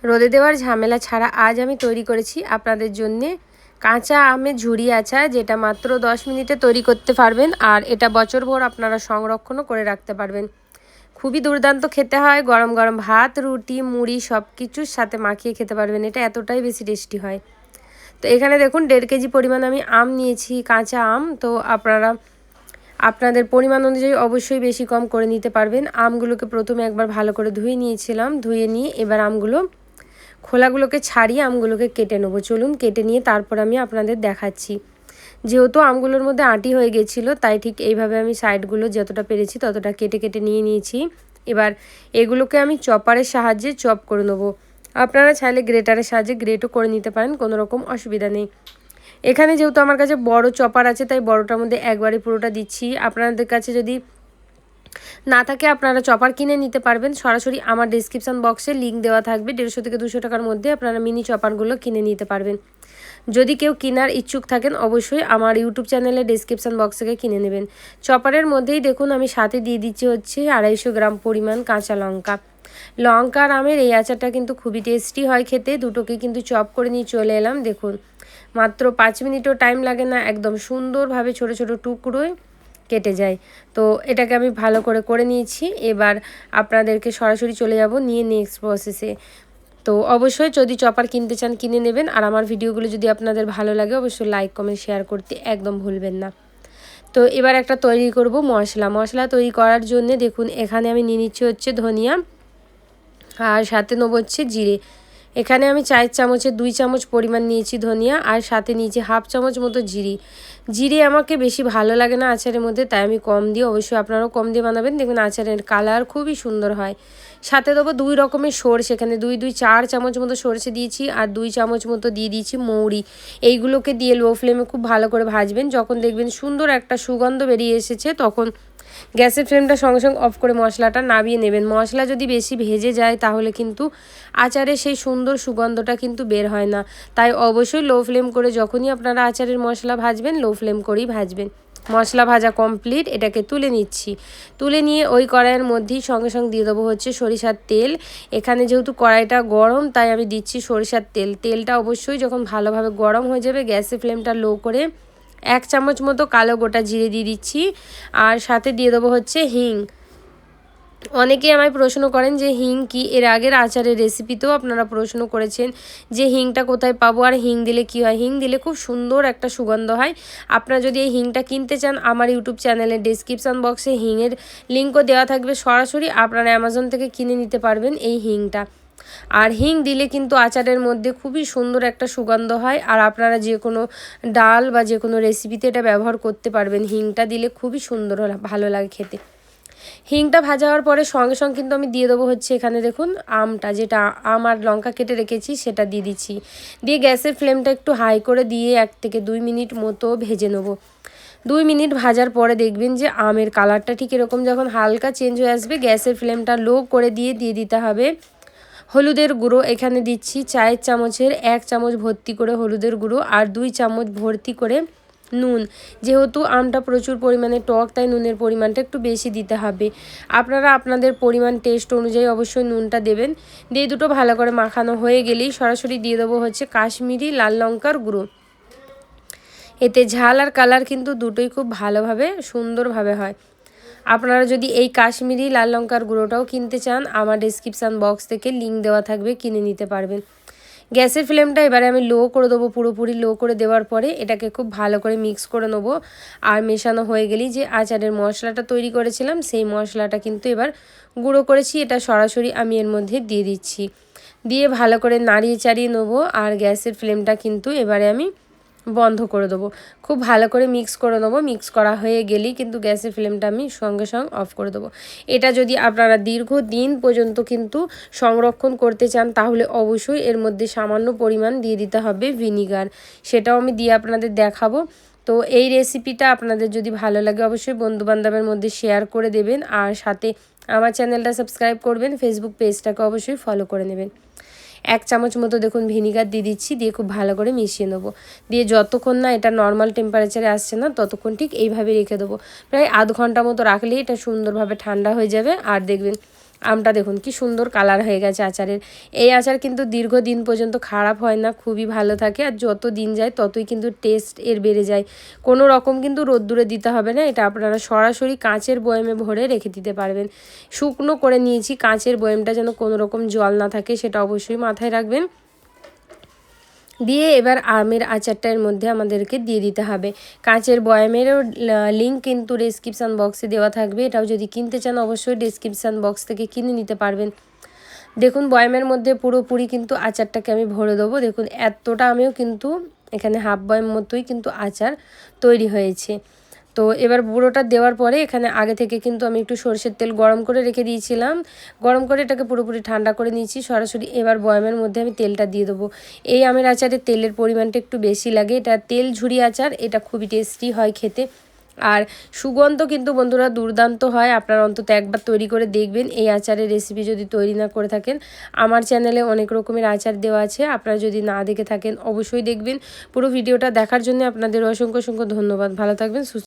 রোদে দেওয়ার ঝামেলা ছাড়া আজ আমি তৈরি করেছি আপনাদের জন্যে কাঁচা আমের ঝুরি আচার, যেটা মাত্র 10 মিনিটে তৈরি করতে পারবেন। আর এটা বছরভর আপনারা সংরক্ষণও করে রাখতে পারবেন। খুবই দুর্দান্ত খেতে হয়, গরম গরম ভাত, রুটি, মুড়ি সব কিছুর সাথে মাখিয়ে খেতে পারবেন। এটা এতটাই বেশি টেস্টি হয়। তো এখানে দেখুন 1.5 কেজি পরিমাণ আমি আম নিয়েছি, কাঁচা আম। তো আপনারা আপনাদের পরিমাণ অনুযায়ী অবশ্যই বেশি কম করে নিতে পারবেন। আমগুলোকে প্রথমে একবার ভালো করে ধুয়ে নিয়েছিলাম, ধুয়ে নিয়ে এবার আমগুলো খোলাগুলোকে ছাড়িয়ে আমগুলোকে কেটে নেবো। চলুন কেটে নিয়ে তারপর আমি আপনাদের দেখাচ্ছি। যেহেতু আমগুলোর মধ্যে আঁটি হয়ে গেছিলো, তাই ঠিক এইভাবে আমি সাইডগুলো যতটা পেরেছি ততটা কেটে কেটে নিয়ে নিয়েছি। এবার এগুলোকে আমি চপারের সাহায্যে চপ করে নেবো। আপনারা চাইলে গ্রেটারের সাহায্যে গ্রেটও করে নিতে পারেন, কোনো রকম অসুবিধা নেই। এখানে যেহেতু আমার কাছে বড় চপার আছে, তাই বড়টার মধ্যে একবারে পুরোটা দিচ্ছি। আপনাদের কাছে যদি না থাকে আপনারা চপার কিনে নিতে পারবেন। সরাসরি আমার ডেসক্রিপশান বক্সে লিঙ্ক দেওয়া থাকবে, 150 থেকে 200 টাকার মধ্যে আপনারা মিনি চপারগুলো কিনে নিতে পারবেন। যদি কেউ কেনার ইচ্ছুক থাকেন অবশ্যই আমার ইউটিউব চ্যানেলে ডেসক্রিপশান বক্স থেকে কিনে নেবেন। চপারের মধ্যেই দেখুন আমি সাথে দিয়ে দিচ্ছি হচ্ছে 250 গ্রাম পরিমাণ কাঁচা লঙ্কা। লঙ্কা আর আমের এই আচারটা কিন্তু খুবই টেস্টি হয় খেতে। দুটোকে কিন্তু চপ করে নিয়ে চলে এলাম। দেখুন মাত্র 5 মিনিটও টাইম লাগে না, একদম সুন্দরভাবে ছোট ছোট টুকরোয় কেটে যায়। তো এটাকে আমি ভালো করে করে নিয়েছি। এবার আপনাদেরকে সরাসরি চলে যাব নিয়ে নেক্সট প্রসেসে। তো অবশ্যই যদি চপার কিনতে চান কিনে নেবেন। আর আমার ভিডিওগুলো যদি আপনাদের ভালো লাগে অবশ্যই লাইক কমেন্ট শেয়ার করতে একদম ভুলবেন না। তো এবার একটা তৈরি করব মশলা তৈরি করার জন্য দেখুন এখানে আমি নিয়ে নিচ্ছি হচ্ছে ধনিয়া, আর সাথে নেব হচ্ছে জিরে। এখানে আমি 4 চামচের 2 চামচ পরিমাণ নিয়েছি ধনিয়া, আর সাথে নিয়েছি হাফ চামচ মতো জিরে আমাকে বেশি ভালো লাগে না আচারের মধ্যে, তাই আমি কম দিয়ে, অবশ্যই আপনারাও কম দিয়ে বানাবেন, দেখবেন আচারের কালার খুবই সুন্দর হয়। সাথে দেবো 2 রকমের সরষে, এখানে 4 চামচ মতো সরষে দিয়েছি, আর 2 চামচ মতো দিয়ে দিয়েছি মৌরি। এইগুলোকে দিয়ে লো ফ্লেমে খুব ভালো করে ভাজবেন। যখন দেখবেন সুন্দর একটা সুগন্ধ বেরিয়ে এসেছে তখন গ্যাসের ফ্লেমটা সঙ্গে সঙ্গে অফ করে মশলাটা নামিয়ে নেবেন। মশলা যদি বেশি ভেজে যায় তাহলে কিন্তু আচারের সেই সুন্দর সুগন্ধটা কিন্তু বের হয় না। তাই অবশ্যই লো ফ্লেম করে যখনই আপনারা আচারের মশলা ভাজবেন লো ফ্লেম করেই ভাজবেন। মশলা ভাজা কমপ্লিট, এটাকে তুলে নিচ্ছি। তুলে নিয়ে ওই কড়াইয়ের মধ্যেই সঙ্গে সঙ্গে দিয়ে দেবো হচ্ছে সরিষার তেল। এখানে যেহেতু কড়াইটা গরম তাই আমি দিচ্ছি সরিষার তেল। তেলটা অবশ্যই যখন ভালোভাবে গরম হয়ে যাবে গ্যাসের ফ্লেমটা লো করে 1 চামচ মতো কালো গোটা জিরে দিয়ে দিচ্ছি, আর সাথে দিয়ে দেবো হচ্ছে হিং। অনেকেই আমায় প্রশ্ন করেন যে হিং কি, এর আগের আচারের রেসিপিতেও আপনারা প্রশ্ন করেছেন যে হিংটা কোথায় পাবো আর হিং দিলে কি হয়। হিং দিলে খুব সুন্দর একটা সুগন্ধ হয়। আপনারা যদি এই হিংটা কিনতে চান আমার ইউটিউব চ্যানেলের ডেসক্রিপশান বক্সে হিংয়ের লিঙ্কও দেওয়া থাকবে, সরাসরি আপনারা অ্যামাজন থেকে কিনে নিতে পারবেন এই হিংটা। আর হিং দিলে কিন্তু আচারের মধ্যে খুবই সুন্দর একটা সুগন্ধ হয়। আর আপনারা যে কোনো ডাল বা যে কোনো রেসিপিতে এটা ব্যবহার করতে পারবেন। হিংটা দিলে খুবই সুন্দর ভালো লাগে খেতে। হিংটা ভাজা হওয়ার পরে সঙ্গে সঙ্গে কিন্তু আমি দিয়ে দেবো হচ্ছে এখানে দেখুন আমটা, যেটা আম আর লঙ্কা কেটে রেখেছি সেটা দিয়ে দিচ্ছি। দিয়ে গ্যাসের ফ্লেমটা একটু হাই করে দিয়ে 1 থেকে 2 মিনিট মতো ভেজে নেবো। 2 মিনিট ভাজার পরে দেখবেন যে আমের কালারটা ঠিক এরকম যখন হালকা চেঞ্জ হয়ে আসবে গ্যাসের ফ্লেমটা লো করে দিয়ে দিতে হবে হলুদের গুঁড়ো। এখানে দিচ্ছি 4 চামচের 1 চামচ ভর্তি করে হলুদের গুঁড়ো, আর 2 চামচ ভর্তি করে নুন। যেহেতু আমটা প্রচুর পরিমাণে টক তাই নুনের পরিমাণটা একটু বেশি দিতে হবে। আপনারা আপনাদের পরিমাণ টেস্ট অনুযায়ী অবশ্যই নুনটা দেবেন। দিয়ে দুটো ভালো করে মাখানো হয়ে গেলেই সরাসরি দিয়ে দেবো হচ্ছে কাশ্মীরি লাল লঙ্কার গুঁড়ো। এতে ঝাল আর কালার কিন্তু দুটোই খুব ভালোভাবে সুন্দরভাবে হয়। আপনারা যদি এই কাশ্মীরি লাল লঙ্কার গুঁড়োটাও কিনতে চান আমার ডেসক্রিপশান বক্স থেকে লিঙ্ক দেওয়া থাকবে, কিনে নিতে পারবেন। গ্যাসের ফ্লেমটা এবারে আমি লো করে দেবো, পুরোপুরি লো করে দেওয়ার পরে এটাকে খুব ভালো করে মিক্স করে নেবো। আর মেশানো হয়ে গেলেই যে আচারের মশলাটা তৈরি করেছিলাম সেই মশলাটা কিন্তু এবার গুঁড়ো করেছি এটা সরাসরি আমি এর মধ্যে দিয়ে দিচ্ছি। দিয়ে ভালো করে নাড়িয়ে চাড়িয়ে নেবো। আর গ্যাসের ফ্লেমটা কিন্তু এবারে আমি বন্ধ করে দেবো। খুব ভালো করে মিক্স করে নেবো। মিক্স করা হয়ে গেলেই কিন্তু গ্যাসের ফ্লেমটা আমি সঙ্গে সঙ্গে অফ করে দেবো। এটা যদি আপনারা দীর্ঘদিন পর্যন্ত কিন্তু সংরক্ষণ করতে চান তাহলে অবশ্যই এর মধ্যে সামান্য পরিমাণ দিয়ে দিতে হবে ভিনিগার, সেটাও আমি দিয়ে আপনাদের দেখাবো। তো এই রেসিপিটা আপনাদের যদি ভালো লাগে অবশ্যই বন্ধুবান্ধবের মধ্যে শেয়ার করে দেবেন, আর সাথে আমার চ্যানেলটা সাবস্ক্রাইব করবেন, ফেসবুক পেজটাকে অবশ্যই ফলো করে নেবেন। 1 চামচ মতো দেখুন ভিনিগার দিয়ে দিচ্ছি, দিয়ে খুব ভালো করে মিশিয়ে নেবো। দিয়ে যতক্ষণ না এটা নর্মাল টেম্পারেচারে আসছে না ততক্ষণ ঠিক এইভাবে রেখে দেবো। প্রায় আধ ঘন্টা মতো রাখলেই এটা সুন্দরভাবে ঠান্ডা হয়ে যাবে। আর দেখবেন আমটা দেখুন কি সুন্দর কালার হয়ে গেছে আচারের। এই আচার কিন্তু দীর্ঘদিন পর্যন্ত খারাপ হয় না, খুবই ভালো থাকে, আর যত দিন যায় ততই কিন্তু টেস্ট এর বেড়ে যায়। কোনো রকম কিন্তু রোদ্দুরে দিতে হবে না, এটা আপনারা সরাসরি কাঁচের বয়ামে ভরে রেখে দিতে পারবেন। শুকনো করে নিয়েছি, কাঁচের বয়ামটা যেন কোনো রকম জল না থাকে সেটা অবশ্যই মাথায় রাখবেন। দিয়ে এবার আমের আচারটা এর মধ্যে আমাদেরকে দিয়ে দিতে হবে। কাঁচের বয়ামেরও লিঙ্ক কিন্তু ডেসক্রিপশান বক্সে দেওয়া থাকবে, এটাও যদি কিনতে চান অবশ্যই ডেসক্রিপশান বক্স থেকে কিনে নিতে পারবেন। দেখুন বয়ামের মধ্যে পুরোপুরি কিন্তু আচারটাকে আমি ভরে দেবো। দেখুন এতটা আমিও কিন্তু এখানে হাফ বয়াম মতোই কিন্তু আচার তৈরি হয়েছে। তো এবার পুরোটা দেওয়ার পরে এখানে আগে থেকে কিন্তু আমি একটু সরষের তেল গরম করে রেখে দিয়েছিলাম, গরম করে এটাকে পুরোপুরি ঠান্ডা করে নিয়েছি সরাসরি। এবার বয়ামের মধ্যে আমি তেলটা দিয়ে দেবো। এই আমের আচারে তেলের পরিমাণটা একটু বেশি লাগে, এটা তেল ঝুরি আচার, এটা খুবই টেস্টি হয় খেতে, আর সুগন্ধ কিন্তু বন্ধুরা দুর্দান্ত হয়। আপনারা অন্তত একবার তৈরি করে দেখবেন এই আচারের রেসিপি যদি তৈরি না করে থাকেন। আমার চ্যানেলে অনেক রকমের আচার দেওয়া আছে, আপনারা যদি না দেখে থাকেন অবশ্যই দেখবেন। পুরো ভিডিওটা দেখার জন্য আপনাদের অসংখ্য অসংখ্য ধন্যবাদ। ভালো থাকবেন, সুস্থ